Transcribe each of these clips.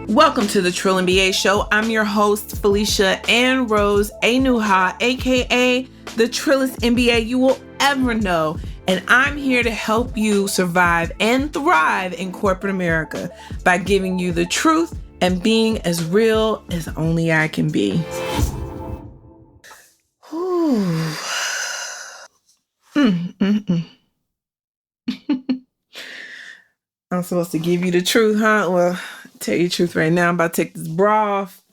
Welcome to the Trill NBA Show. I'm your host, Felicia Ann Rose Anuha, aka the Trillest NBA you will ever know. And I'm here to help you survive and thrive in corporate America by giving you the truth and being as real as only I can be. I'm supposed to give you the truth, huh? Well, tell you the truth right now. I'm about to take this bra off.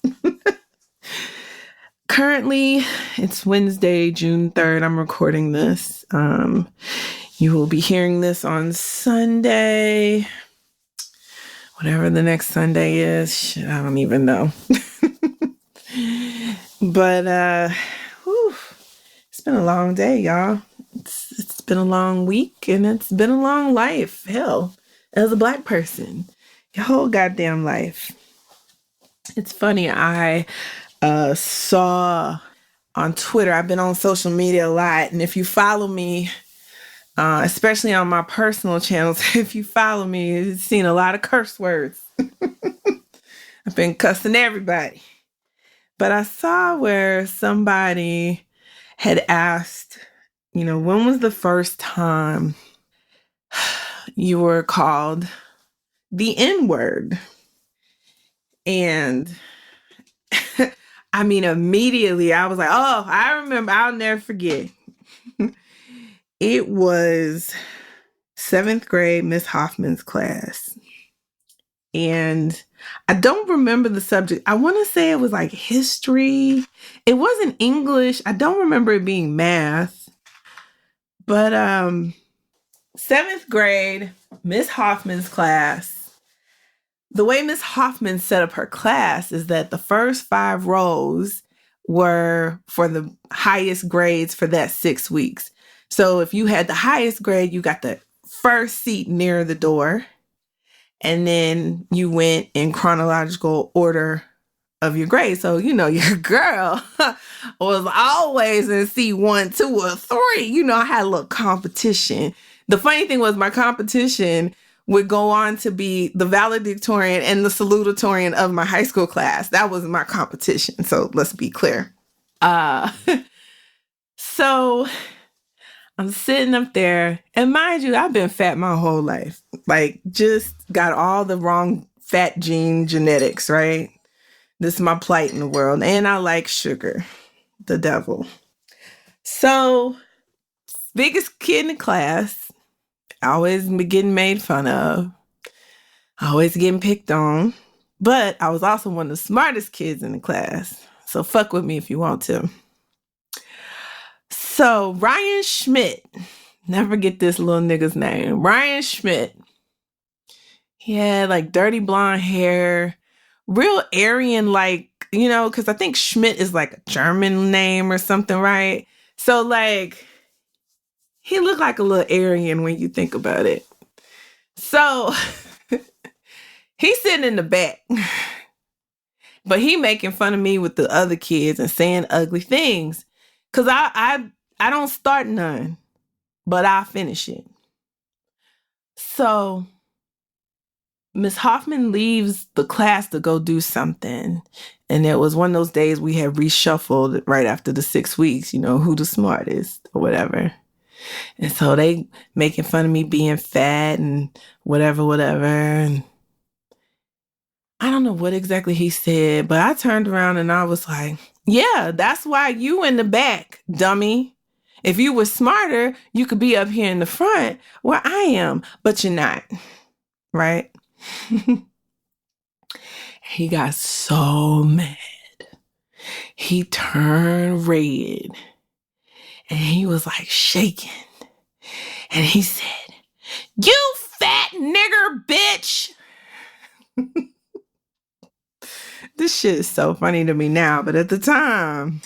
Currently, it's Wednesday, June 3rd. I'm recording this. You will be hearing this on Sunday. Whatever the next Sunday is. Shit, I don't even know. But, it's been a long day, y'all. It's been a long week, and it's been a long life. Hell, as a Black person, your whole goddamn life. It's funny, I saw on Twitter, I've been on social media a lot, and if you follow me, especially on my personal channels, if you follow me, you've seen a lot of curse words. I've been cussing everybody. But I saw where somebody had asked, when was the first time you were called the N-word? And immediately I was like, oh, I remember, I'll never forget. It was 7th grade, Miss Hoffman's class. And I don't remember the subject. I want to say it was like history. It wasn't English. I don't remember it being math. But 7th grade, Miss Hoffman's class. The way Miss Hoffman set up her class is that the first 5 rows were for the highest grades for that 6 weeks. So if you had the highest grade, you got the first seat near the door. And then you went in chronological order of your grade. So, your girl was always in seat 1, 2, or 3. I had a little competition. The funny thing was my competition would go on to be the valedictorian and the salutatorian of my high school class. That was my competition. So let's be clear. So I'm sitting up there, and mind you, I've been fat my whole life. Like, just got all the wrong fat gene genetics, right? This is my plight in the world. And I like sugar, the devil. So, biggest kid in the class, always getting made fun of, always getting picked on. But I was also one of the smartest kids in the class. So fuck with me if you want to. So Ryan Schmidt, never get this little nigga's name. Ryan Schmidt. He had like dirty blonde hair, real Aryan, because I think Schmidt is like a German name or something, right? So like, he looked like a little Aryan when you think about it. So he's sitting in the back, but he making fun of me with the other kids and saying ugly things. Cause I don't start none, but I finish it. So Miss Hoffman leaves the class to go do something. And it was one of those days we had reshuffled right after the 6 weeks, who the smartest or whatever. And so they making fun of me being fat and whatever. And I don't know what exactly he said, but I turned around and I was like, yeah, that's why you in the back, dummy. If you were smarter, you could be up here in the front where I am, but you're not, right? He got so mad. He turned red and he was like shaking. And he said, "You fat nigger bitch." This shit is so funny to me now, but at the time,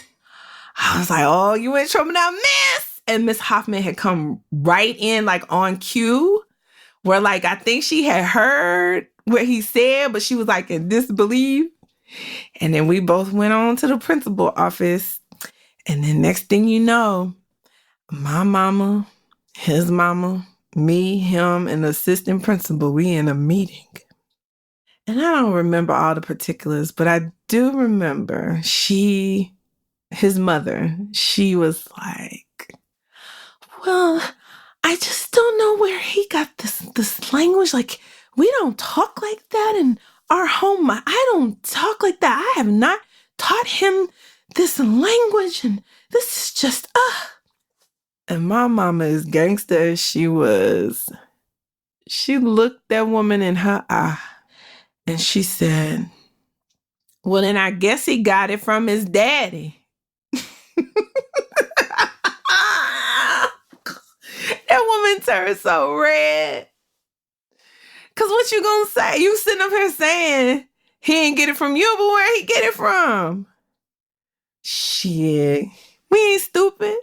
I was like, oh, you in trouble now, miss. And Miss Hoffman had come right in, like on cue, where like I think she had heard what he said, but she was like in disbelief. And then we both went on to the principal office. And then next thing you know, my mama, his mama, me, him, and the assistant principal, we in a meeting. And I don't remember all the particulars, but I do remember his mother, she was like, well, I just don't know where he got this language. Like, we don't talk like that in our home. I don't talk like that. I have not taught him this language, and this is just, And my mama, as gangster as she was, she looked that woman in her eye, and she said, well, then I guess he got it from his daddy. That woman turned so red. Because what you gonna say? You sitting up here saying he ain't get it from you, but where he get it from? Shit. We ain't stupid.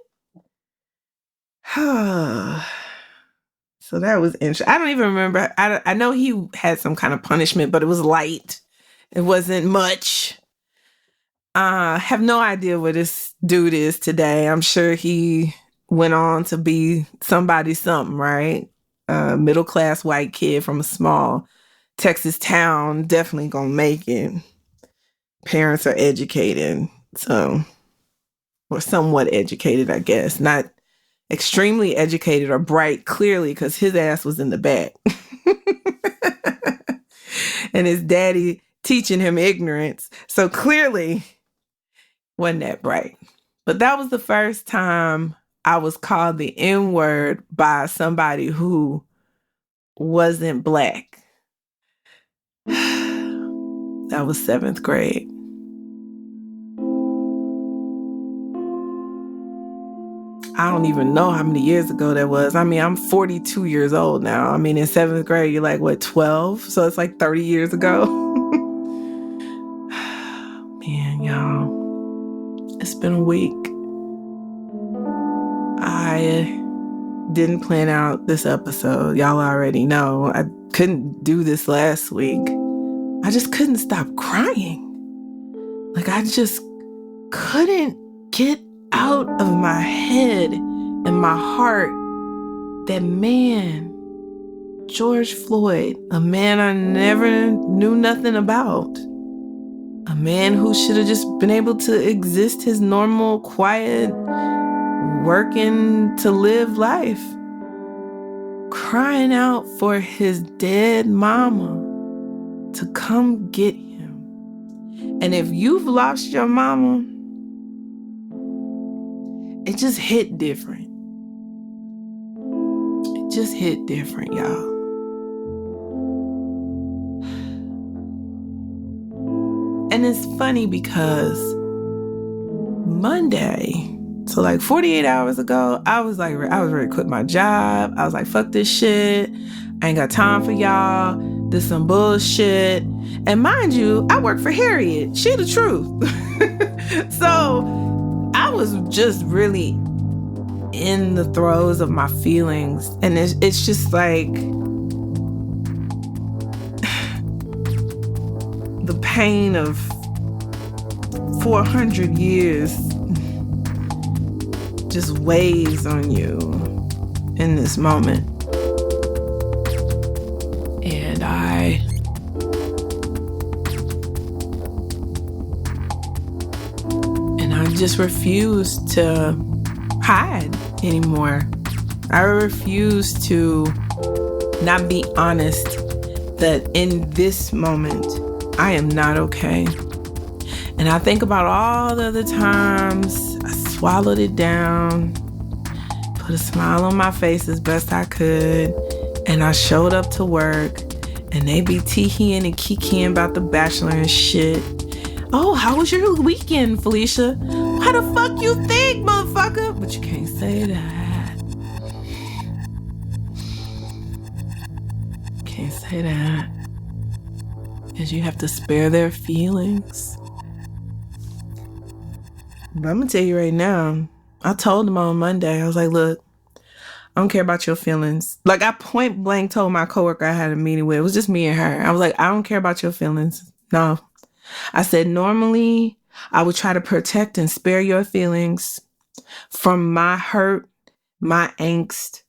So that was interesting. I don't even remember. I know he had some kind of punishment, but it was light. It wasn't much. Have no idea where this dude is today. I'm sure he went on to be somebody something, right? Middle-class white kid from a small Texas town, definitely gonna make it. Parents are educated, or somewhat educated, I guess. Not extremely educated or bright, clearly, because his ass was in the back. And his daddy teaching him ignorance. So clearly wasn't that bright. But that was the first time I was called the N-word by somebody who wasn't Black. That was 7th grade. I don't even know how many years ago that was. I mean, I'm 42 years old now. I mean, in 7th grade, you're like, what, 12? So it's like 30 years ago. Man, y'all, it's been a week. I didn't plan out this episode. Y'all already know. I couldn't do this last week. I just couldn't stop crying. Like, I just couldn't get out of my head and my heart that man, George Floyd, a man I never knew nothing about, a man who should have just been able to exist his normal, quiet, working to live life, crying out for his dead mama to come get him. And if you've lost your mama, it just hit different. It just hit different, y'all. And it's funny because Monday, so like 48 hours ago, I was ready to quit my job. I was like, fuck this shit. I ain't got time for y'all. This some bullshit. And mind you, I work for Harriet. She the truth. So I was just really in the throes of my feelings. And it's just like the pain of 400 years just weighs on you in this moment. And I just refuse to hide anymore. I refuse to not be honest that in this moment, I am not okay. And I think about all the other times I swallowed it down, put a smile on my face as best I could, and I showed up to work, and they be tee-heeing and kikiing about the Bachelor and shit. Oh, how was your weekend, Felicia? How the fuck you think, motherfucker? But you can't say that. Can't say that. Because you have to spare their feelings. But I'm going to tell you right now, I told them on Monday, I was like, look, I don't care about your feelings. Like, I point blank told my coworker I had a meeting with, it was just me and her. I was like, I don't care about your feelings. No. I said, normally I would try to protect and spare your feelings from my hurt, my angst,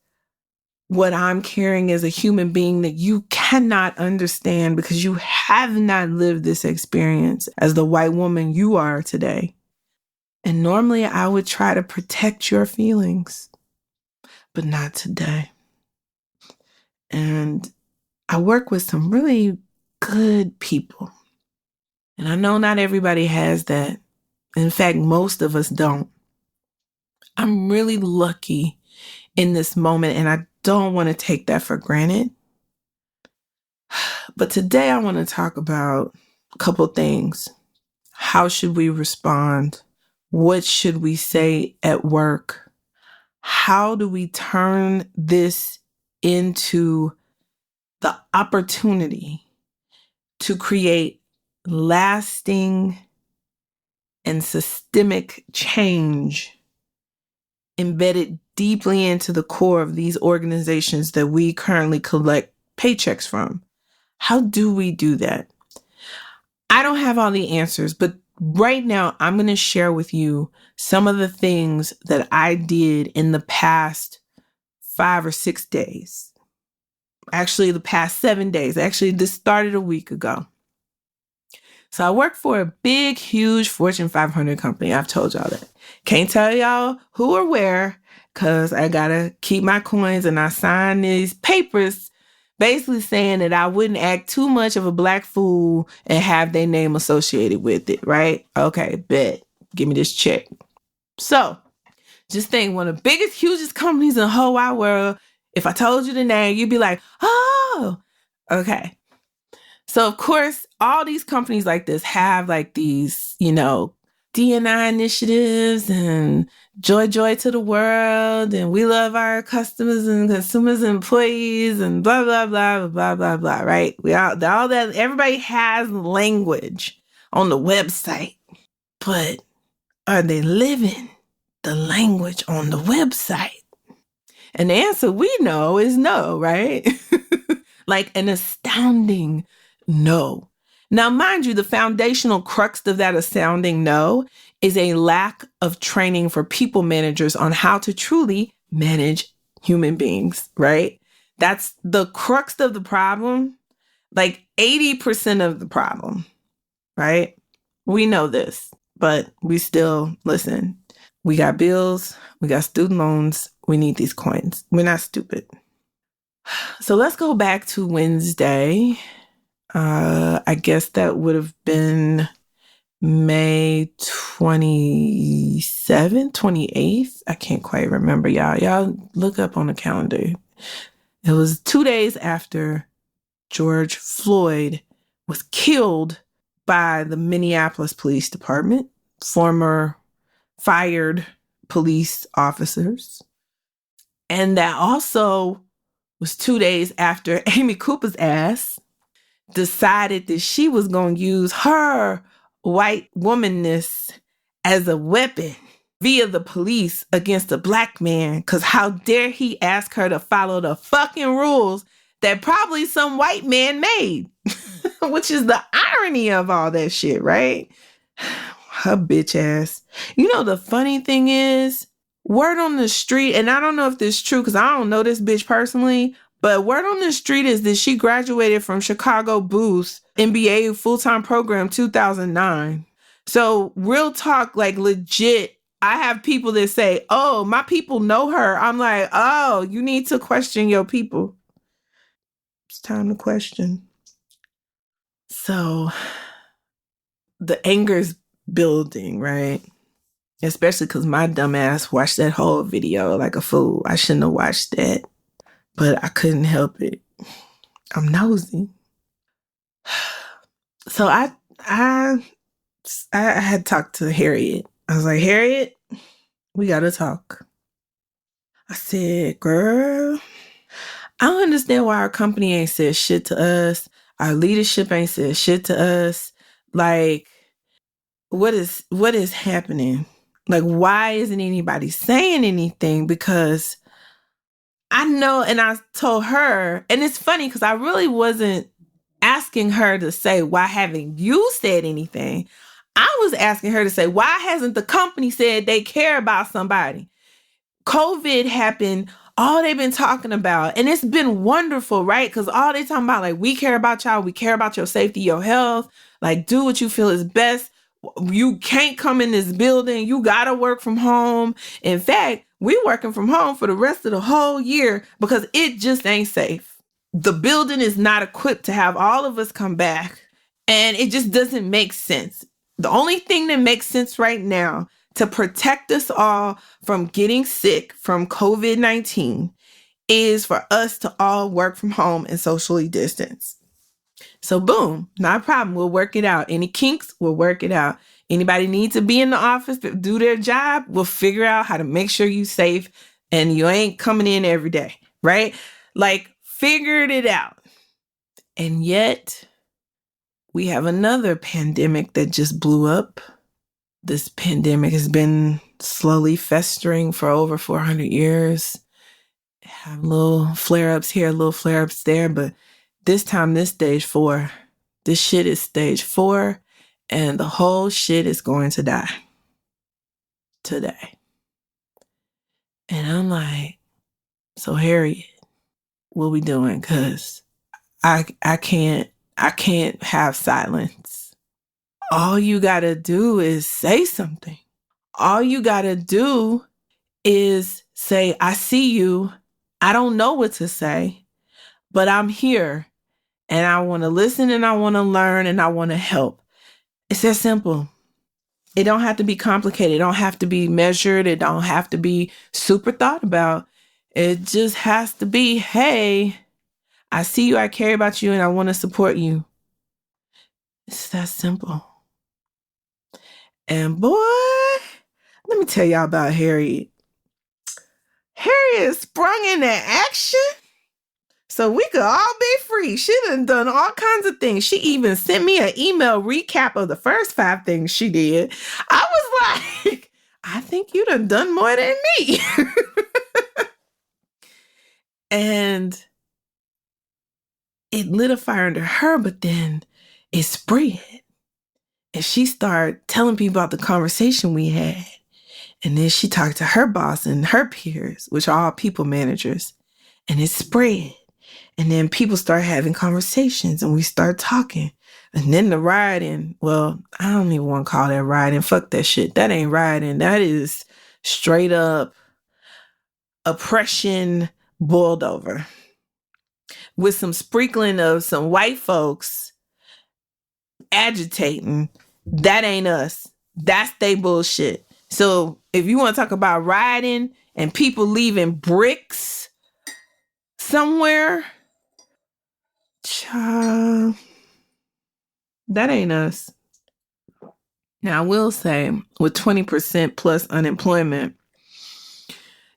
what I'm carrying as a human being that you cannot understand because you have not lived this experience as the white woman you are today. And normally I would try to protect your feelings, but not today. And I work with some really good people. And I know not everybody has that. In fact, most of us don't. I'm really lucky in this moment, and I don't want to take that for granted. But today I want to talk about a couple things. How should we respond? What should we say at work? How do we turn this into the opportunity to create lasting and systemic change embedded deeply into the core of these organizations that we currently collect paychecks from? How do we do that? I don't have all the answers, but right now I'm going to share with you some of the things that I did in the past 5 or 6 days. Actually, the past 7 days. Actually, this started a week ago. So I work for a big, huge Fortune 500 company. I've told y'all that. Can't tell y'all who or where because I got to keep my coins, and I signed these papers basically saying that I wouldn't act too much of a black fool and have their name associated with it, right? Okay, bet. Give me this check. So just think, one of the biggest, hugest companies in the whole wide world. If I told you the name, you'd be like, oh, okay. So, of course, all these companies like this have like these, D&I initiatives and joy to the world. And we love our customers and consumers and employees and blah, blah, blah, blah, blah, blah, right? All that, everybody has language on the website, but are they living the language on the website? And the answer we know is no, right? Like an astounding no. Now, mind you, the foundational crux of that astounding no is a lack of training for people managers on how to truly manage human beings, right? That's the crux of the problem, like 80% of the problem, right? We know this, but we still listen. We got bills, we got student loans, we need these coins. We're not stupid. So let's go back to Wednesday. I guess that would have been May 27th, 28th. I can't quite remember, y'all. Y'all look up on the calendar. It was 2 days after George Floyd was killed by the Minneapolis Police Department, former fired police officers. And that also was 2 days after Amy Cooper's ass decided that she was going to use her white womanness as a weapon via the police against a black man. Because how dare he ask her to follow the fucking rules that probably some white man made, which is the irony of all that shit, right? Her bitch ass. The funny thing is, word on the street, and I don't know if this is true because I don't know this bitch personally, but word on the street is that she graduated from Chicago Booth MBA full-time program 2009. So real talk, like legit, I have people that say, oh, my people know her. I'm like, oh, you need to question your people. It's time to question. So the anger's building, right? Especially because my dumb ass watched that whole video like a fool. I shouldn't have watched that, but I couldn't help it. I'm nosy. So I had talked to Harriet. I was like, Harriet, we gotta talk. I said, girl, I don't understand why our company ain't said shit to us. Our leadership ain't said shit to us. Like, what is happening? Like, why isn't anybody saying anything? Because I know, and I told her, and it's funny because I really wasn't asking her to say, why haven't you said anything? I was asking her to say, why hasn't the company said they care about somebody? COVID happened all they've been talking about. And it's been wonderful, right? Because all they talking about, like, we care about y'all. We care about your safety, your health. Like, do what you feel is best. You can't come in this building. You got to work from home. In fact, we working from home for the rest of the whole year because it just ain't safe. The building is not equipped to have all of us come back. And it just doesn't make sense. The only thing that makes sense right now to protect us all from getting sick from COVID-19 is for us to all work from home and socially distance. So boom, not a problem. We'll work it out. Any kinks, we'll work it out. Anybody needs to be in the office to do their job, we'll figure out how to make sure you're safe and you ain't coming in every day, right? Like, figured it out. And yet, we have another pandemic that just blew up. This pandemic has been slowly festering for over 400 years. Have little flare-ups here, little flare-ups there, but this time, this stage 4. This shit is stage 4, and the whole shit is going to die today. And I'm like, so Harriet, what we doing? Because I can't have silence. All you gotta do is say something. All you gotta do is say, I see you. I don't know what to say, but I'm here and I want to listen and I want to learn and I want to help. It's that simple. It don't have to be complicated. It don't have to be measured. It don't have to be super thought about. It just has to be, hey, I see you, I care about you, and I want to support you. It's that simple. And boy, let me tell y'all about Harriet. Harriet sprung into action so we could all be free. She done all kinds of things. She even sent me an email recap of the first 5 things she did. I was like, I think you done more than me. And it lit a fire under her, but then it spread. And she started telling people about the conversation we had. And then she talked to her boss and her peers, which are all people managers. And it spread. And then people started having conversations and we started talking. And then the rioting, well, I don't even want to call that rioting. Fuck that shit. That ain't rioting. That is straight up oppression boiled over. With some sprinkling of some white folks agitating. That ain't us. That's they bullshit. So if you want to talk about rioting and people leaving bricks somewhere, child, that ain't us. Now, I will say, with 20% plus unemployment,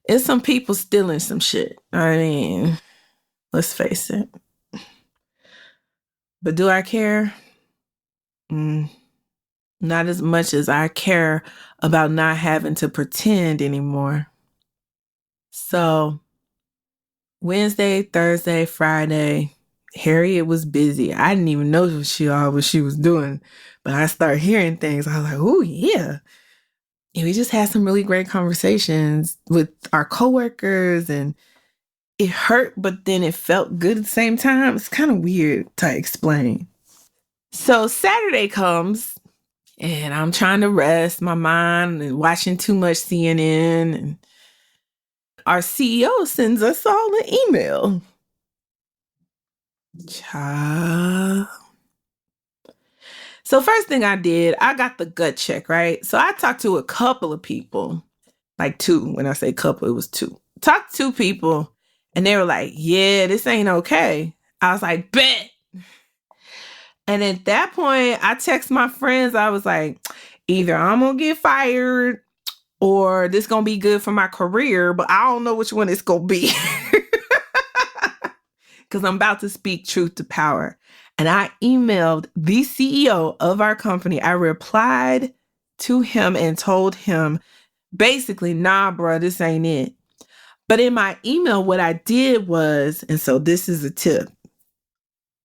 it's some people stealing some shit. I mean, let's face it. But do I care? Not as much as I care about not having to pretend anymore. So, Wednesday, Thursday, Friday, Harriet was busy. I didn't even know what she was doing, but I started hearing things. I was like, oh yeah. And we just had some really great conversations with our coworkers, and it hurt, but then it felt good at the same time. It's kind of weird to explain. So Saturday comes, and I'm trying to rest my mind and watching too much CNN, and our CEO sends us all an email. Child. So first thing I did, I got the gut check, right? So I talked to a couple of people, like 2. When I say couple, it was 2. Talked to 2 people, and they were like, yeah, this ain't okay. I was like, bet. And at that point, I text my friends. I was like, either I'm going to get fired or this going to be good for my career, but I don't know which one it's going to be. Because I'm about to speak truth to power. And I emailed the CEO of our company. I replied to him and told him, basically, nah, bro, this ain't it. But in my email, what I did was, and so this is a tip,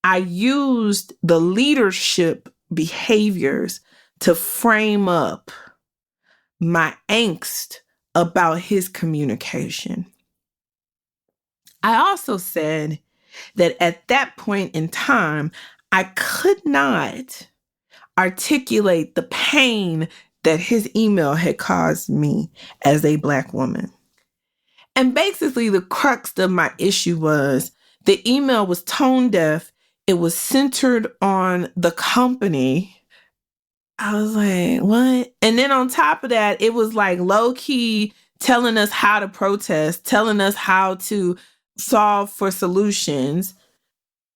I used the leadership behaviors to frame up my angst about his communication. I also said that at that point in time, I could not articulate the pain that his email had caused me as a Black woman. And basically, the crux of my issue was the email was tone deaf. It was centered on the company. I was like, what? And then on top of that, it was like low key telling us how to protest, telling us how to solve for solutions.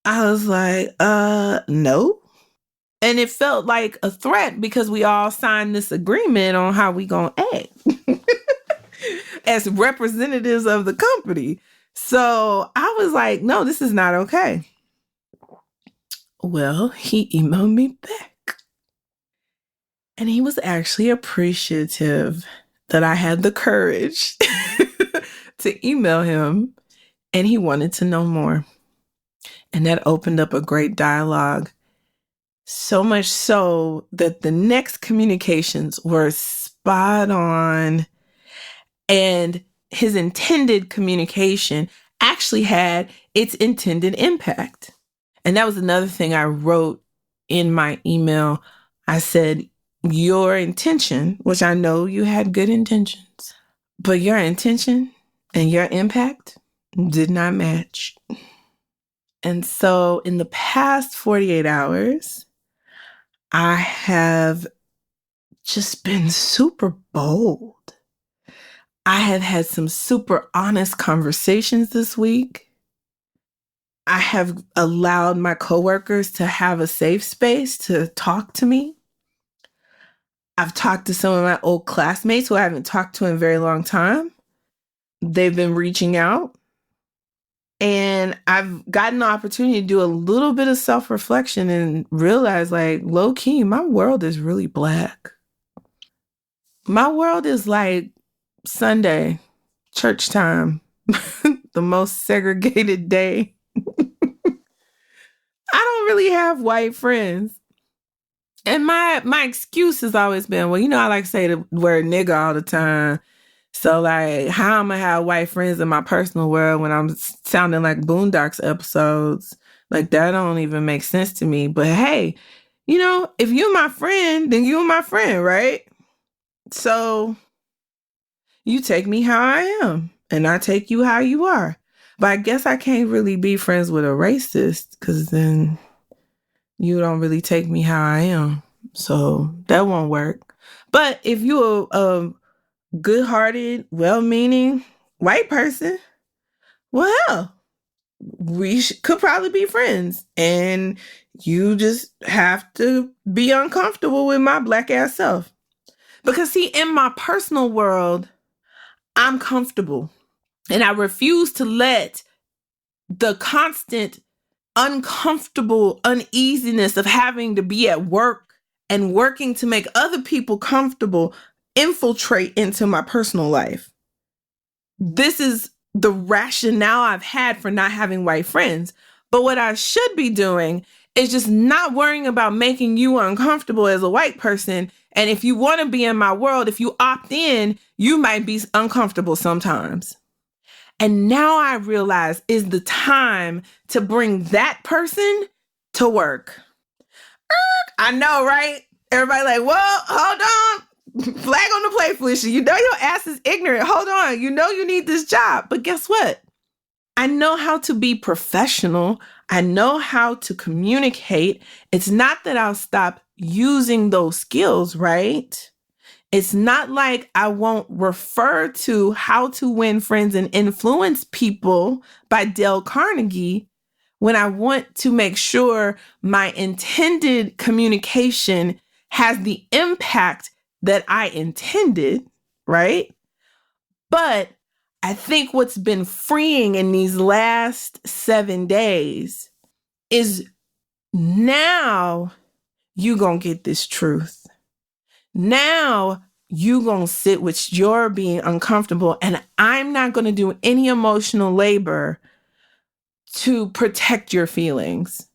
I was like, no. And it felt like a threat because we all signed this agreement on how we gonna act as representatives of the company. So I was like, no, this is not okay. Well, he emailed me back. And he was actually appreciative that I had the courage to email him. And he wanted to know more. And that opened up a great dialogue. So much so that the next communications were spot on. And his intended communication actually had its intended impact. And that was another thing I wrote in my email. I said, your intention, which I know you had good intentions, but your intention and your impact did not match. And so in the past 48 hours, I have just been super bold. I have had some super honest conversations this week. I have allowed my coworkers to have a safe space to talk to me. I've talked to some of my old classmates who I haven't talked to in a very long time. They've been reaching out. And I've gotten the opportunity to do a little bit of self-reflection and realize, like, low key, my world is really Black. My world is like Sunday, church time, the most segregated day. I don't really have white friends. And my excuse has always been, well, I like to say the word nigga all the time. So, like, how am I have white friends in my personal world when I'm sounding like Boondocks episodes? Like, that don't even make sense to me. But hey, if you're my friend, then you're my friend, right? So you take me how I am, and I take you how you are. But I guess I can't really be friends with a racist because then you don't really take me how I am. So that won't work. But if you're a good-hearted, well-meaning white person, well, hell, we could probably be friends. And you just have to be uncomfortable with my Black ass self. Because see, in my personal world, I'm comfortable. And I refuse to let the constant uncomfortable uneasiness of having to be at work and working to make other people comfortable infiltrate into my personal life. This is the rationale I've had for not having white friends. But what I should be doing is just not worrying about making you uncomfortable as a white person. And if you want to be in my world, if you opt in, you might be uncomfortable sometimes. And now I realize is the time to bring that person to work. I know, right? Everybody like, well, hold on. Flag on the play, Felicia. You know your ass is ignorant. Hold on. You know you need this job. But guess what? I know how to be professional. I know how to communicate. It's not that I'll stop using those skills, right? It's not like I won't refer to How to Win Friends and Influence People by Dale Carnegie when I want to make sure my intended communication has the impact that I intended, right? But I think what's been freeing in these last 7 days is now you gonna get this truth. Now you gonna sit with your being uncomfortable, and I'm not gonna do any emotional labor to protect your feelings,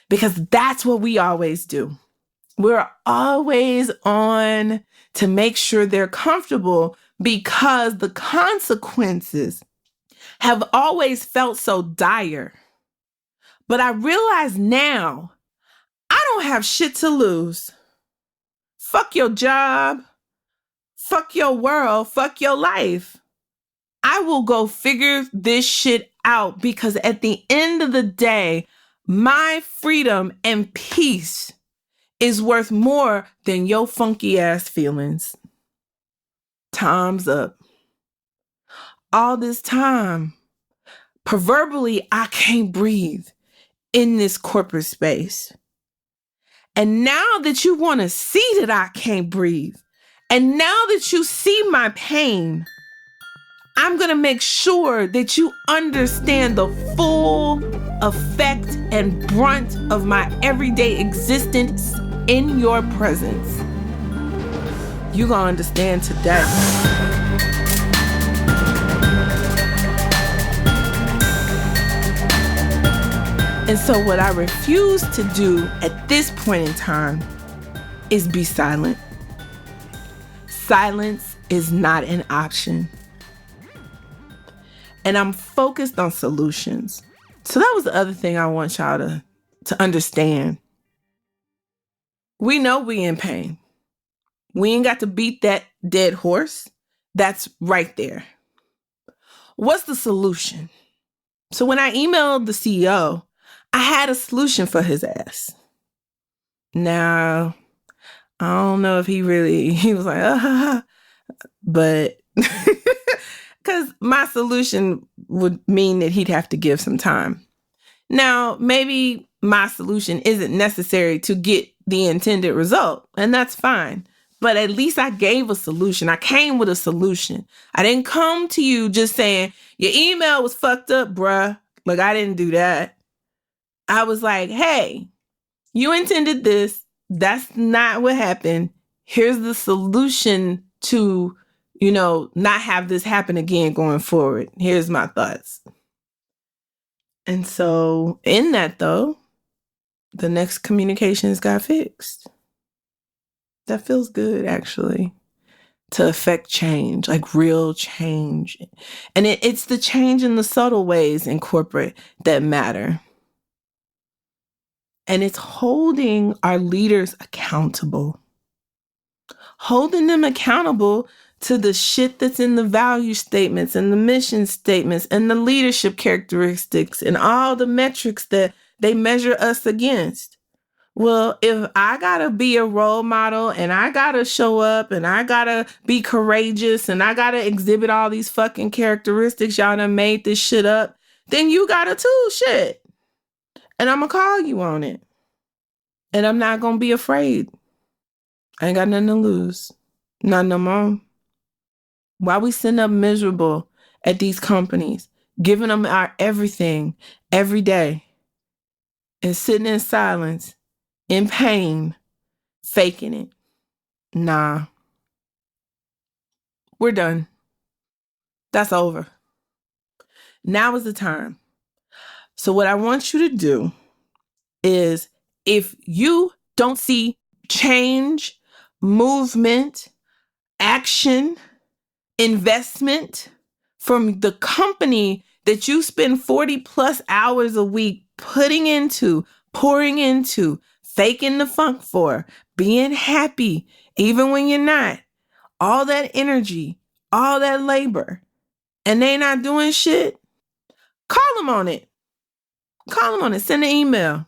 because that's what we always do. We're always on to make sure they're comfortable, because the consequences have always felt so dire. But I realize now I don't have shit to lose. Fuck your job. Fuck your world. Fuck your life. I will go figure this shit out because at the end of the day, my freedom and peace is worth more than your funky ass feelings. Time's up. All this time, proverbially, I can't breathe in this corporate space. And now that you want to see that I can't breathe, and now that you see my pain, I'm going to make sure that you understand the full effect and brunt of my everyday existence in your presence. You're going to understand today. And so what I refuse to do at this point in time is be silent. Silence is not an option. And I'm focused on solutions. So that was the other thing I want y'all to understand. We know we in pain. We ain't got to beat that dead horse. That's right there. What's the solution? So when I emailed the CEO, I had a solution for his ass. Now, I don't know if he was like, but because my solution would mean that he'd have to give some time. Now, maybe my solution isn't necessary to get the intended result, and that's fine. But at least I gave a solution. I came with a solution. I didn't come to you just saying, your email was fucked up, bruh. Like, I didn't do that. I was like, hey, you intended this. That's not what happened. Here's the solution to, not have this happen again going forward. Here's my thoughts. And so in that, though, the next communications got fixed. That feels good, actually, to affect change, like real change. And it's the change in the subtle ways in corporate that matter. And it's holding our leaders accountable. Holding them accountable to the shit that's in the value statements and the mission statements and the leadership characteristics and all the metrics that they measure us against. Well, if I gotta be a role model and I gotta show up and I gotta be courageous and I gotta exhibit all these fucking characteristics, y'all done made this shit up, then you gotta too, shit. And I'm gonna call you on it. And I'm not gonna be afraid. I ain't got nothing to lose. Not no more. Why we sitting up miserable at these companies, giving them our everything every day, and sitting in silence, in pain, faking it? Nah. We're done. That's over. Now is the time. So what I want you to do is, if you don't see change, movement, action, investment from the company that you spend 40 plus hours a week pouring into, faking the funk for, being happy, even when you're not, all that energy, all that labor, and they not doing shit, call them on it. Call them on it. Send an email.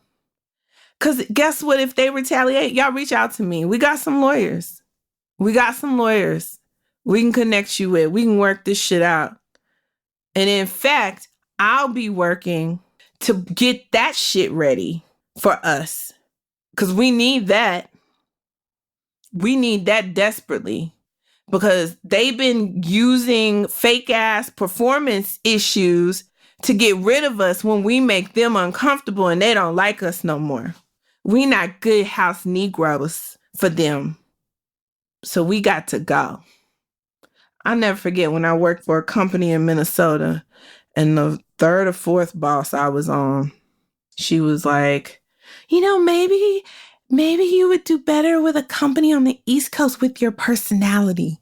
Because guess what? If they retaliate, y'all reach out to me. We got some lawyers. We can connect you with. We can work this shit out. And in fact, I'll be working to get that shit ready for us. Because we need that. We need that desperately. Because they've been using fake ass performance issues to get rid of us when we make them uncomfortable and they don't like us no more. We not good house Negroes for them. So we got to go. I'll never forget when I worked for a company in Minnesota, and the third or fourth boss I was on, she was like, maybe you would do better with a company on the East Coast with your personality.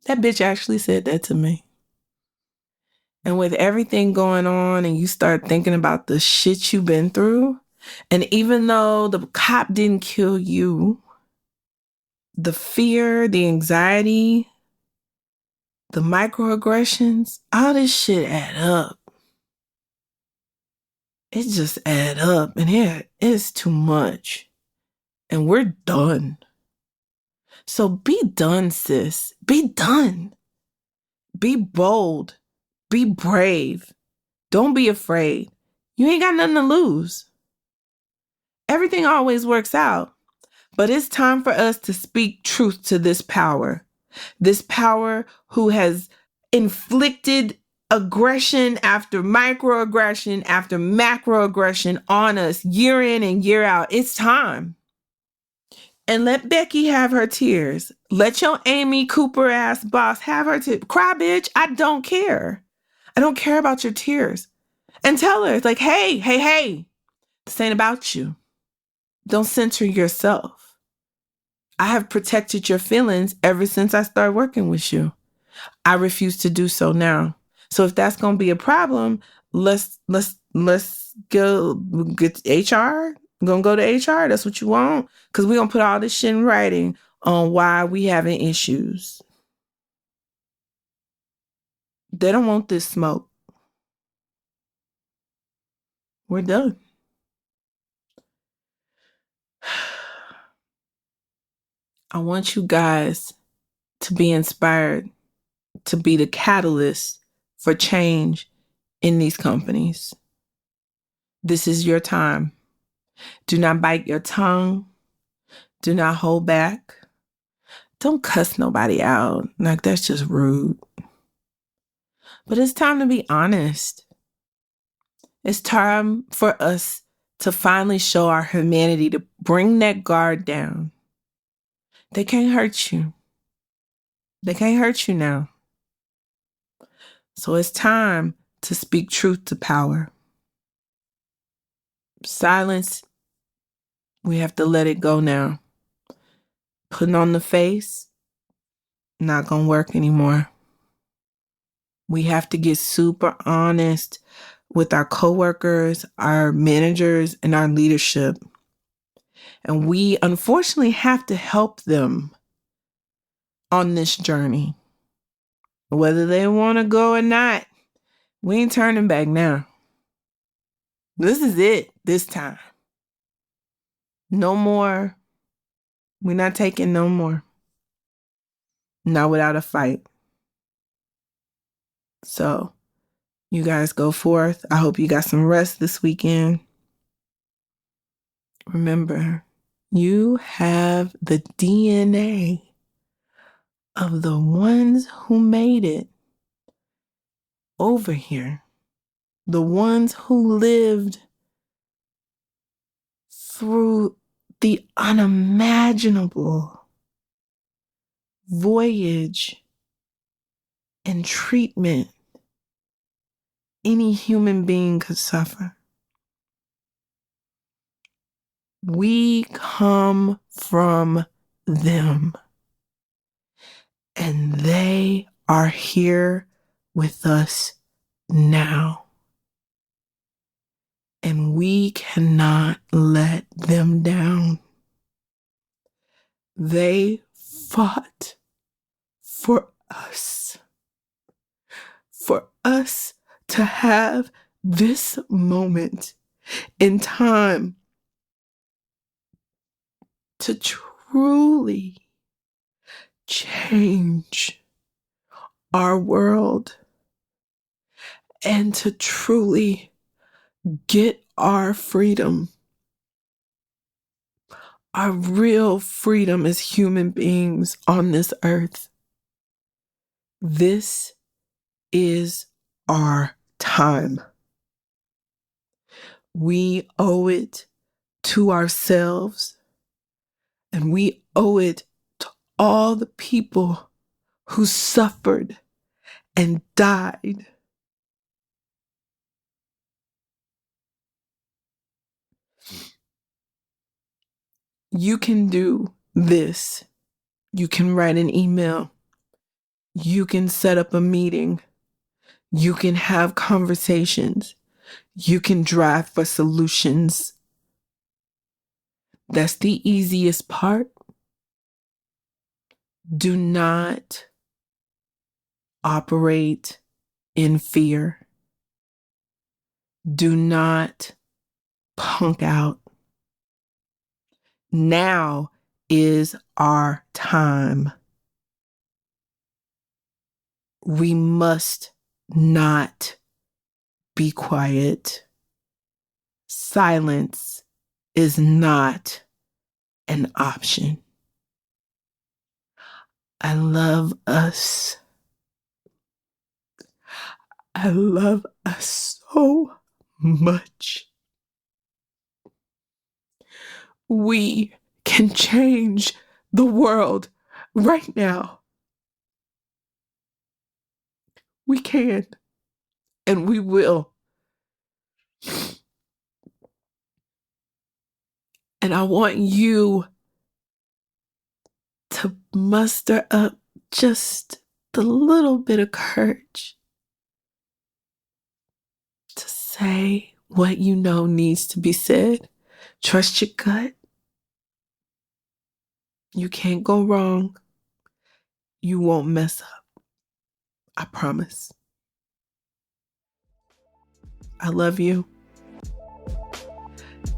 That bitch actually said that to me. And with everything going on and you start thinking about the shit you've been through, and even though the cop didn't kill you, the fear, the anxiety, the microaggressions, all this shit add up. It just add up, and it is too much. And we're done. So be done, sis. Be done. Be bold. Be brave. Don't be afraid. You ain't got nothing to lose. Everything always works out. But it's time for us to speak truth to this power. This power who has inflicted aggression after microaggression after macroaggression on us year in and year out. It's time. And let Becky have her tears. Let your Amy Cooper ass boss have her tears. Cry, bitch. I don't care. I don't care about your tears. And tell her, it's like, hey, this ain't about you. Don't censor yourself. I have protected your feelings ever since I started working with you. I refuse to do so now. So if that's going to be a problem, let's go get HR. Gonna go to HR. That's what you want? Because we're going to put all this shit in writing on why we having issues. They don't want this smoke. We're done. I want you guys to be inspired, to be the catalyst for change in these companies. This is your time. Do not bite your tongue. Do not hold back. Don't cuss nobody out. Like, that's just rude. But it's time to be honest. It's time for us to finally show our humanity, to bring that guard down. They can't hurt you. They can't hurt you now. So it's time to speak truth to power. Silence, we have to let it go now. Putting on the face, not gonna work anymore. We have to get super honest with our coworkers, our managers, and our leadership. And we unfortunately have to help them on this journey. Whether they want to go or not, we ain't turning back now. This is it this time. No more. We're not taking no more. Not without a fight. So, you guys go forth. I hope you got some rest this weekend. Remember, you have the DNA of the ones who made it over here. The ones who lived through the unimaginable voyage and treatment any human being could suffer. We come from them, and they are here with us now. And we cannot let them down. They fought for us to have this moment in time to truly change our world and to truly get our freedom, our real freedom as human beings on this earth. This is our time. We owe it to ourselves, and we owe it to all the people who suffered and died. You can do this. You can write an email. You can set up a meeting. You can have conversations. You can drive for solutions. That's the easiest part. Do not operate in fear. Do not punk out. Now is our time. We must not be quiet. Silence is not an option. I love us. I love us so much. We can change the world right now. We can, and we will. And I want you to muster up just the little bit of courage to say what you know needs to be said. Trust your gut. You can't go wrong. You won't mess up. I promise. I love you.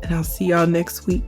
And I'll see y'all next week.